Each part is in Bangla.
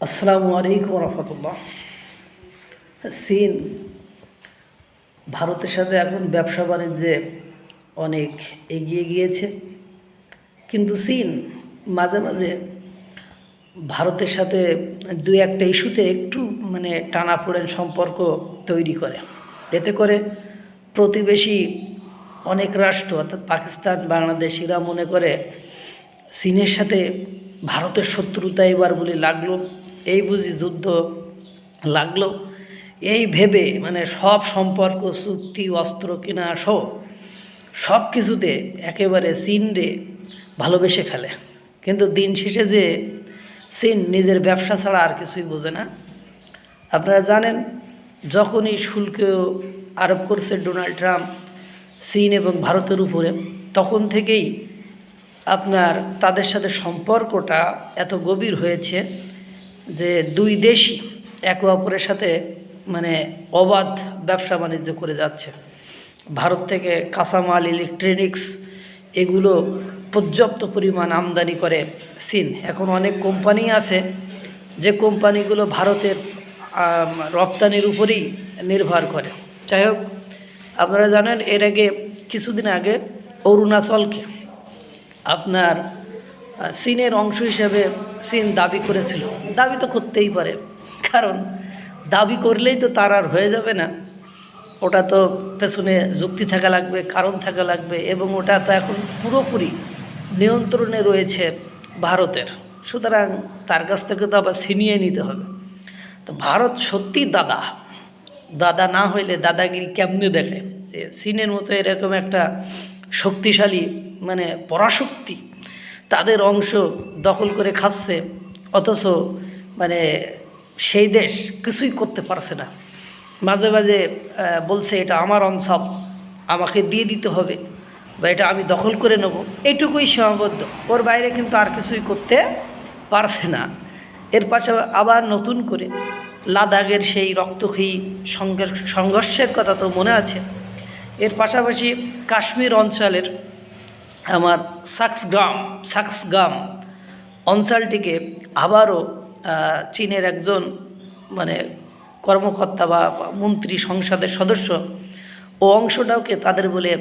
আসসালামু আলাইকুম রহমতুল্লাহ। চীন ভারতের সাথে এখন ব্যবসা বাণিজ্যে অনেক এগিয়ে গিয়েছে, কিন্তু চীন মাঝে মাঝে ভারতের সাথে দুই একটা ইস্যুতে একটু টানাপোড়েন সম্পর্ক তৈরি করে। এতে করে প্রতিবেশী অনেক রাষ্ট্র অর্থাৎ পাকিস্তান, বাংলাদেশ এরা মনে করে চীনের সাথে ভারতের শত্রুতা এবার বলে লাগলো, এই বুঝি যুদ্ধ লাগলো, এই ভেবে সব সম্পর্ক, চুক্তি, অস্ত্র কেনা সহ সব কিছুতে একেবারে চীনরে ভালোবেসে ফেলে। কিন্তু দিন শেষে যে চীন নিজের ব্যবসা ছাড়া আর কিছুই বোঝে না। আপনারা জানেন, যখনই শুল্ক আরোপ করছে ডোনাল্ড ট্রাম্প চীন এবং ভারতের উপরে, তখন থেকেই তাদের সাথে সম্পর্কটা এত গভীর হয়েছে যে দুই দেশই একে অপরের সাথে অবাধ ব্যবসা বাণিজ্য করে যাচ্ছে। ভারত থেকে কাঁচামাল, ইলেকট্রনিক্স এগুলো পর্যাপ্ত পরিমাণ আমদানি করে চীন। এখন অনেক কোম্পানি আছে যে কোম্পানিগুলো ভারতের রপ্তানির উপরেই নির্ভর করে। যাই হোক, আপনারা জানেন এর আগে কিছুদিন আগে অরুণাচলকে চীনের অংশ হিসেবে চীন দাবি করেছিল। দাবি তো করতেই পারে, কারণ দাবি করলেই তো তার আর হয়ে যাবে না। ওটা তো পেছনে যুক্তি থাকা লাগবে, কারণ থাকা লাগবে, এবং ওটা তো এখন পুরোপুরি নিয়ন্ত্রণে রয়েছে ভারতের। সুতরাং তার কাছ থেকে তো আবার ছিনিয়ে নিতে হবে। তো ভারত সত্যি দাদা না হইলে দাদাগিরি কেমনে দেখে যে চীনের মতো এরকম একটা শক্তিশালী পরাশক্তি তাদের অংশ দখল করে খাচ্ছে, অথচ সেই দেশ কিছুই করতে পারছে না। মাঝে মাঝে বলছে এটা আমার অঞ্চল, আমাকে দিয়ে দিতে হবে, বা এটা আমি দখল করে নেব, এইটুকুই সীমাবদ্ধ। ওর বাইরে কিন্তু আর কিছুই করতে পারছে না। এর পাশে আবার নতুন করে লাদাখের সেই রক্তক্ষয়ী সংঘর্ষের কথা তো মনে আছে। এর পাশাপাশি কাশ্মীর অঞ্চলের সাক্সগাম অঞ্চলটিকে আবারও চীনের একজন কর্মকর্তা বা মন্ত্রী, সংসদের সদস্য ও অংশটাকে তাদের বলে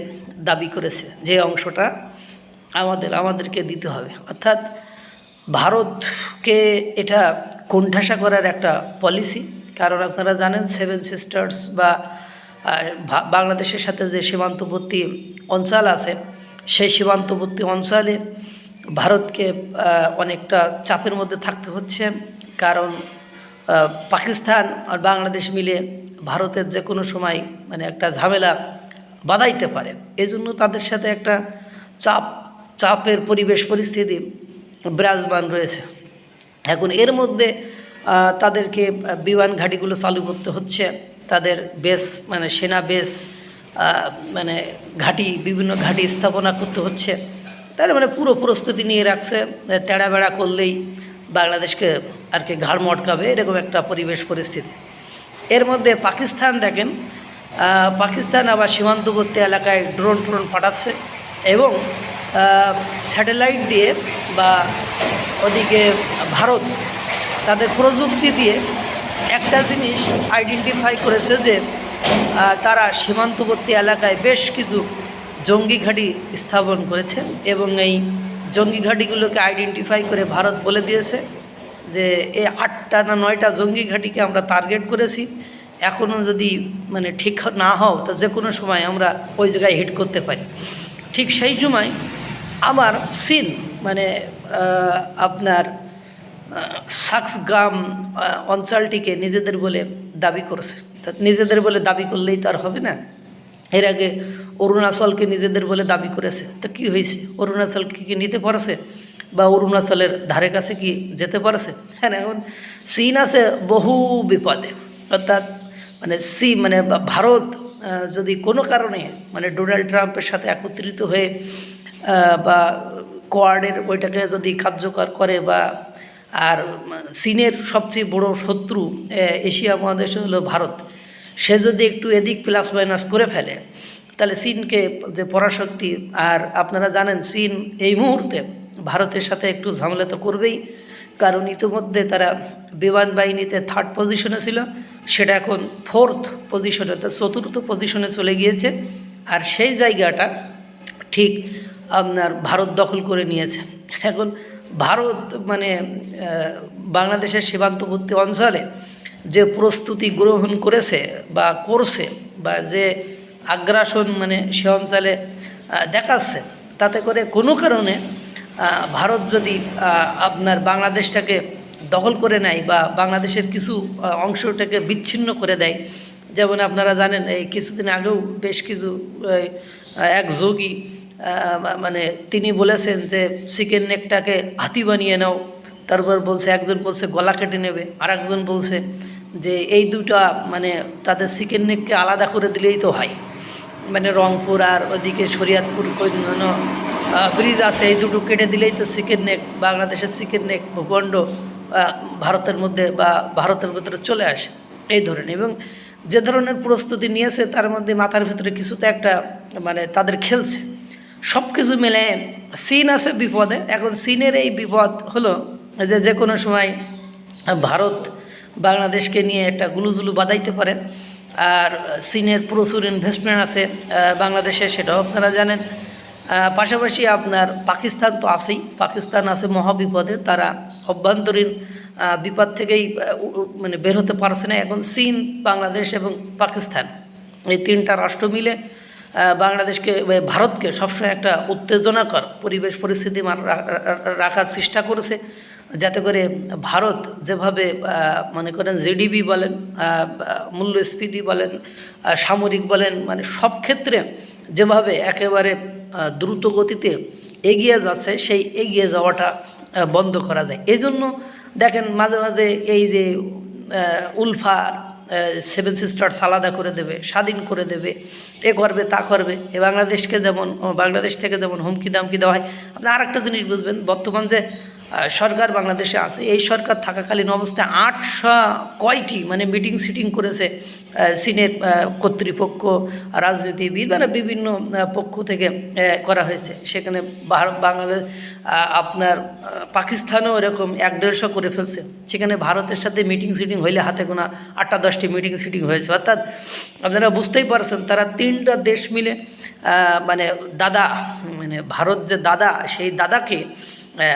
দাবি করেছে যে অংশটা আমাদেরকে দিতে হবে। অর্থাৎ ভারতকে এটা কোণঠাসা করার একটা পলিসি। কারণ আপনারা জানেন, সেভেন সিস্টার্স বা বাংলাদেশের সাথে যে সীমান্তবর্তী অঞ্চল আছে, সেই সীমান্তবর্তী অঞ্চলে ভারতকে অনেকটা চাপের মধ্যে থাকতে হচ্ছে। কারণ পাকিস্তান আর বাংলাদেশ মিলে ভারতের যে কোনো সময় একটা ঝামেলা বাধাইতে পারে। এই জন্য তাদের সাথে একটা চাপের পরিস্থিতি বিরাজমান রয়েছে। এখন এর মধ্যে তাদেরকে বিমান ঘাঁটিগুলো চালু করতে হচ্ছে, তাদের বেস সেনা বেস ঘাঁটি, বিভিন্ন ঘাঁটি স্থাপনা করতে হচ্ছে। তারা পুরো প্রস্তুতি নিয়ে রাখছে, তেড়া বেড়া করলেই বাংলাদেশকে আর কি ঘাড় মটকাবে, এরকম একটা পরিস্থিতি। এর মধ্যে পাকিস্তান দেখেন, পাকিস্তান আবার সীমান্তবর্তী এলাকায় ড্রোন পাঠাচ্ছে, এবং স্যাটেলাইট দিয়ে বা ওদিকে ভারত তাদের প্রযুক্তি দিয়ে একটা জিনিস আইডেন্টিফাই করেছে যে তারা সীমান্তবর্তী এলাকায় বেশ কিছু জঙ্গি ঘাঁটি স্থাপন করেছে, এবং এই জঙ্গি ঘাঁটিগুলোকে আইডেন্টিফাই করে ভারত বলে দিয়েছে যে এই 8টা না 9টা জঙ্গি ঘাঁটিকে আমরা টার্গেট করেছি, এখনও যদি ঠিক না হও তো যে কোনো সময় আমরা ওই জায়গায় হিট করতে পারি। ঠিক সেই সময় আবার চীন সাক্সগাম অঞ্চলটিকে নিজেদের বলে দাবি করছে। নিজেদের বলে দাবি করলেই তো আর হবে না। এর আগে অরুণাচলকে নিজেদের বলে দাবি করেছে, তো কী হয়েছে? অরুণাচলকে কি নিতে পারছে, বা অরুণাচলের ধারে কাছে কি যেতে পারছে? হ্যাঁ, এখন চীন আছে বহু বিপদে। অর্থাৎ ভারত যদি কোনো কারণে ডোনাল্ড ট্রাম্পের সাথে একত্রিত হয়ে বা কোয়াডের ওইটাকে যদি কার্যকর করে, বা আর চীনের সবচেয়ে বড় শত্রু এশিয়া মহাদেশে হলো ভারত, সে যদি একটু এদিক প্লাস মাইনাস করে ফেলে, তাহলে চীনকে যে পরাশক্তি, আর আপনারা জানেন চীন এই মুহূর্তে ভারতের সাথে একটু ঝামেলা তো করবেই, কারণ ইতিমধ্যে তারা বিমান বাহিনীতে 3rd পজিশনে ছিল, সেটা এখন 4th পজিশনে, চতুর্থ পজিশনে চলে গিয়েছে। আর সেই জায়গাটা ঠিক আপনার ভারত দখল করে নিয়েছে। এখন ভারত মানে বাংলাদেশের সীমান্তবর্তী অঞ্চলে যে প্রস্তুতি গ্রহণ করেছে বা করছে বা যে আগ্রাসন মানে সে অঞ্চলে দেখাচ্ছে, তাতে করে কোনো কারণে ভারত যদি আপনার বাংলাদেশটাকে দখল করে নেয় বা বাংলাদেশের কিছু অংশটাকে বিচ্ছিন্ন করে দেয়, যেমন আপনারা জানেন এই কিছুদিন আগেও বেশ কিছু এক যোগী মানে তিনি বলেছেন যে চিকেন নেকটাকে হাতি বানিয়ে নাও, তারপর বলছে একজন বলছে গলা কেটে নেবে, আর একজন বলছে যে এই দুটা মানে তাদের চিকেন নেককে আলাদা করে দিলেই তো হয়, মানে রংপুর আর ওদিকে শরীয়তপুর ব্রিজ আছে, এই দুটো কেটে দিলেই তো চিকেন নেক, বাংলাদেশের চিকেন নেক ভূখণ্ড ভারতের মধ্যে বা ভারতের ভেতরে চলে আসে এই ধরনের। এবং যে ধরনের প্রস্তুতি নিয়েছে তার মধ্যে মাথার ভেতরে কিছুতে একটা মানে তাদের খেলছে। সব কিছু মিলে চীন আছে বিপদে। এখন চীনের এই বিপদ হলো যে কোনো সময় ভারত বাংলাদেশকে নিয়ে একটা গুলুজুলু বাঁধাইতে পারে। আর চীনের প্রচুর ইনভেস্টমেন্ট আছে বাংলাদেশে, সেটাও আপনারা জানেন। পাশাপাশি আপনার পাকিস্তান তো আছেই, পাকিস্তান আছে মহাবিপদে, তারা অভ্যন্তরীণ বিপদ থেকেই মানে বের হতে পারছে না। এখন চীন, বাংলাদেশ এবং পাকিস্তান এই 3টা রাষ্ট্র মিলে বাংলাদেশকে ভারতকে সবসময় একটা উত্তেজনাকর পরিবেশ পরিস্থিতি রাখার চেষ্টা করেছে, যাতে করে ভারত যেভাবে মনে করেন জিডিপি বলেন, মূল্যস্ফীতি বলেন, সামরিক বলেন, মানে সব ক্ষেত্রে যেভাবে একেবারে দ্রুত গতিতে এগিয়ে যাচ্ছে, সেই এগিয়ে যাওয়াটা বন্ধ করা যায়। এই জন্য দেখেন মাঝে মাঝে এই যে উলফার 7 সিস্টার্স আলাদা করে দেবে, স্বাধীন করে দেবে, এ করবে তা করবে, এ বাংলাদেশকে যেমন বাংলাদেশ থেকে যেমন হুমকি দামকি দেওয়া হয়। আপনি আর একটা জিনিস বুঝবেন, বর্তমান যে সরকার বাংলাদেশে আছে, এই সরকার থাকাকালীন অবস্থায় 800 কয়টি মানে মিটিং সিটিং করেছে চীনের কর্তৃপক্ষ, রাজনীতিবিদ, মানে বিভিন্ন পক্ষ থেকে করা হয়েছে। সেখানে বাংলাদেশ আপনার পাকিস্তানও এরকম 1-150 করে ফেলছে। সেখানে ভারতের সাথে মিটিং সিটিং হইলে হাতে গোনা 8টা-10টি মিটিং সিটিং হয়েছে। অর্থাৎ আপনারা বুঝতেই পারছেন তারা 3টা দেশ মিলে মানে দাদা, মানে ভারত যে দাদা, সেই দাদাকে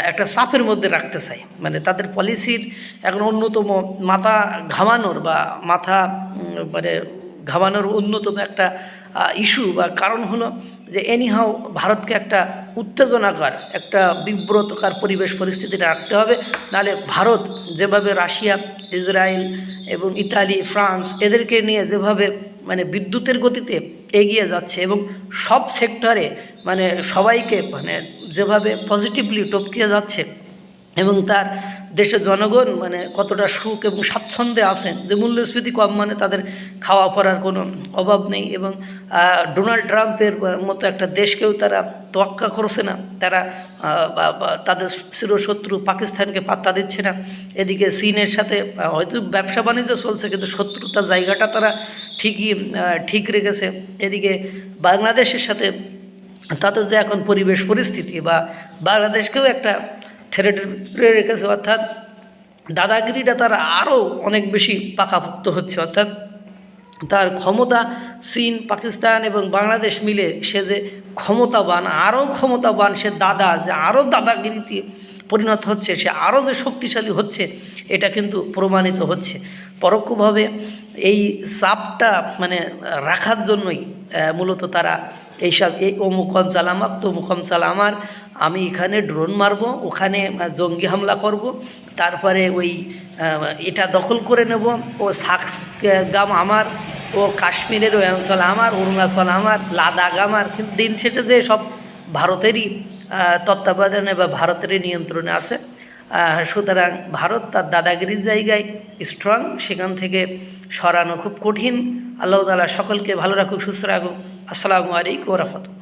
একটা চাপের মধ্যে রাখতে চায়। মানে তাদের পলিসির এখন অন্যতম মাথা ঘামানোর বা মাথা মানে ঘামানোর অন্যতম একটা ইস্যু বা কারণ হলো যে এনিহাও ভারতকে একটা উত্তেজনাকর, একটা বিব্রতকর পরিবেশ পরিস্থিতিটা রাখতে হবে। নাহলে ভারত যেভাবে রাশিয়া, ইসরায়েল এবং ইতালি, ফ্রান্স এদেরকে নিয়ে যেভাবে মানে বিদ্যুতের গতিতে এগিয়ে যাচ্ছে এবং সব সেক্টরে মানে সবাইকে মানে যেভাবে পজিটিভলি টপকিয়ে যাচ্ছে, এবং তার দেশের জনগণ মানে কতটা সুখ এবং স্বাচ্ছন্দ্যে আছেন, যে মূল্যস্ফীতি কম মানে তাদের খাওয়া পড়ার কোনো অভাব নেই। এবং ডোনাল্ড ট্রাম্পের মতো একটা দেশকেও তারা তোয়াক্কা করছে না, তারা তাদের চিরশত্রু পাকিস্তানকে পাত্তা দিচ্ছে না। এদিকে চীনের সাথে হয়তো ব্যবসা বাণিজ্য চলছে, কিন্তু শত্রুতার জায়গাটা তারা ঠিকই ঠিক রেখেছে। এদিকে বাংলাদেশের সাথে তাদের যে এখন পরিবেশ পরিস্থিতি বা বাংলাদেশকেও একটা থ্রেটের ভিতরে রেখেছে, অর্থাৎ দাদাগিরিটা তার আরও অনেক বেশি পাকাপোক্ত হচ্ছে। অর্থাৎ তার ক্ষমতা চীন, পাকিস্তান এবং বাংলাদেশ মিলে সে যে ক্ষমতাবান, আরও ক্ষমতাবান, সে দাদা যে আরও দাদাগিরিতে পরিণত হচ্ছে, সে আরও যে শক্তিশালী হচ্ছে, এটা কিন্তু প্রমাণিত হচ্ছে। পরোক্ষভাবে এই চাপটা মানে রাখার জন্যই মূলত তারা এইসব এই অমুক অঞ্চল আমার, তমুক অঞ্চল আমার, আমি এখানে ড্রোন মারব, ওখানে জঙ্গি হামলা করব, তারপরে ওই এটা দখল করে নেব, ও সাকস গাম আমার, ও কাশ্মীরের ওই অঞ্চল আমার, অরুণাচল আমার, লাদাখ আমার। কিন্তু দিন শেষে যে সব ভারতেরই তত্ত্বাবধানে বা ভারতেরই নিয়ন্ত্রণে আছে। সুতরাং ভারত তার দাদাগিরির জায়গায় স্ট্রং, সেখান থেকে সরানো খুব কঠিন। আল্লাহ তাআলা সকলকে ভালো রাখুক, সুস্থ রাখুক। আসসালামু আলাইকুম ওয়া রাহমাতুল্লাহ।